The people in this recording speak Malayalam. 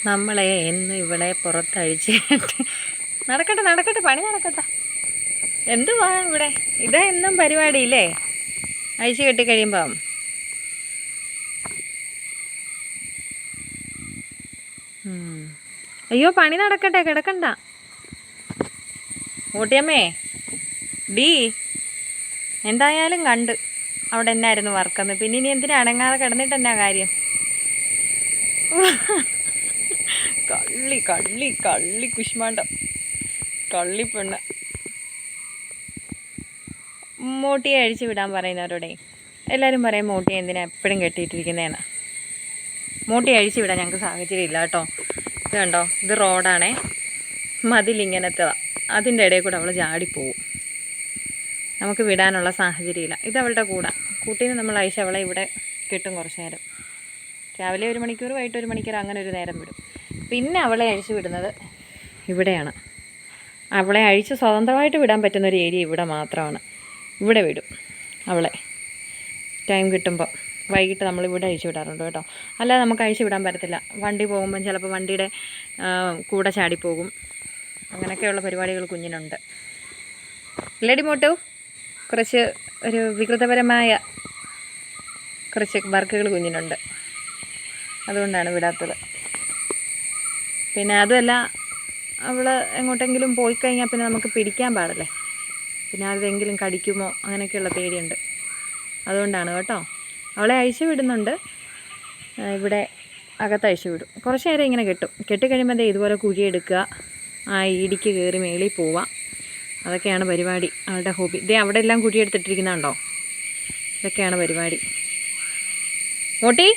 നമ്മളെ ഇന്ന് ഇവളെ പുറത്തഴിച്ചിട്ട് നടക്കട്ടെ പണി നടക്കട്ടെ. എന്തുവാ ഇവിടെ? ഇതാ എന്നും പരിപാടിയില്ലേ? അഴിച്ചു കെട്ടി കഴിയുമ്പം അയ്യോ പണി നടക്കട്ടെ, കിടക്കണ്ട. ഊട്ടിയമ്മേ ഡീ എന്തായാലും കണ്ട് അവിടെ എന്നായിരുന്നു വർക്കെന്ന്. പിന്നെ ഇനി എന്തിനാ അനങ്ങാതെ കിടന്നിട്ട് എന്നാ കാര്യം? കള്ളി കള്ളി കള്ളി കുശ്മാണ്ടം, കള്ളി പെണ്ണ്. മോട്ടിയെ അഴിച്ചു വിടാൻ പറയുന്നവരോടെ എല്ലാവരും പറയും മോട്ടിയെ എന്തിനാ എപ്പോഴും കെട്ടിയിട്ടിരിക്കുന്നതെന്ന്. മോട്ടിയെ അഴിച്ചു വിടാൻ ഞങ്ങൾക്ക് സാഹചര്യം ഇല്ല കേട്ടോ. ഇത് കണ്ടോ, ഇത് റോഡാണേ, മതിലിങ്ങനത്തെ, അതിൻ്റെ ഇടയിൽ കൂടെ അവൾ ചാടിപ്പോവും. നമുക്ക് വിടാനുള്ള സാഹചര്യമില്ല. ഇത് അവളുടെ കൂട്ടീന് നമ്മൾ അഴിച്ച് അവളെ ഇവിടെ കിട്ടും കുറച്ച് നേരം. രാവിലെ 1 മണിക്കൂർ, വൈകിട്ട് 1 മണിക്കൂർ, അങ്ങനെ ഒരു നേരം വിടും. പിന്നെ അവളെ അഴിച്ചു വിടുന്നത് ഇവിടെയാണ്. അവളെ അഴിച്ച് സ്വതന്ത്രമായിട്ട് വിടാൻ പറ്റുന്നൊരു ഏരിയ ഇവിടെ മാത്രമാണ്. ഇവിടെ വിടും അവളെ ടൈം കിട്ടുമ്പോൾ. വൈകിട്ട് നമ്മളിവിടെ അഴിച്ചു വിടാറുണ്ട് കേട്ടോ. അല്ലാതെ നമുക്ക് അഴിച്ചു വിടാൻ പറ്റത്തില്ല. വണ്ടി പോകുമ്പം ചിലപ്പോൾ വണ്ടിയുടെ കൂടെ ചാടിപ്പോകും. അങ്ങനെയൊക്കെയുള്ള പരിപാടികൾ കുഞ്ഞിനുണ്ട്. ലേഡി മോട്ടു കുറച്ച് ഒരു വികൃതപരമായ കുറച്ച് വർക്കുകൾ കുഞ്ഞിനുണ്ട്, അതുകൊണ്ടാണ് വിടാത്തത്. പിന്നെ അതുമല്ല, അവൾ എങ്ങോട്ടെങ്കിലും പോയി കഴിഞ്ഞാൽ പിന്നെ നമുക്ക് പിടിക്കാൻ പാടില്ലേ. പിന്നെ അതെങ്കിലും കടിക്കുമോ അങ്ങനെയൊക്കെയുള്ള പേടിയുണ്ട്. അതുകൊണ്ടാണ് കേട്ടോ. അവളെ അഴിച്ചു വിടുന്നുണ്ട്, ഇവിടെ അകത്ത് അഴിച്ചു വിടും. കുറച്ച് നേരം ഇങ്ങനെ കെട്ടിക്കഴിയുമ്പോൾ ഇതുപോലെ കുഴിയെടുക്കുക, ആ ഇടിക്ക് കയറി മേളിൽ പോവുക. അതൊക്കെയാണ് പരിപാടി, അവളുടെ ഹോബി. അവിടെ എല്ലാം കുഴിയെടുത്തിട്ടിരിക്കുന്നുണ്ടോ? ഇതൊക്കെയാണ് പരിപാടി. മോട്ടി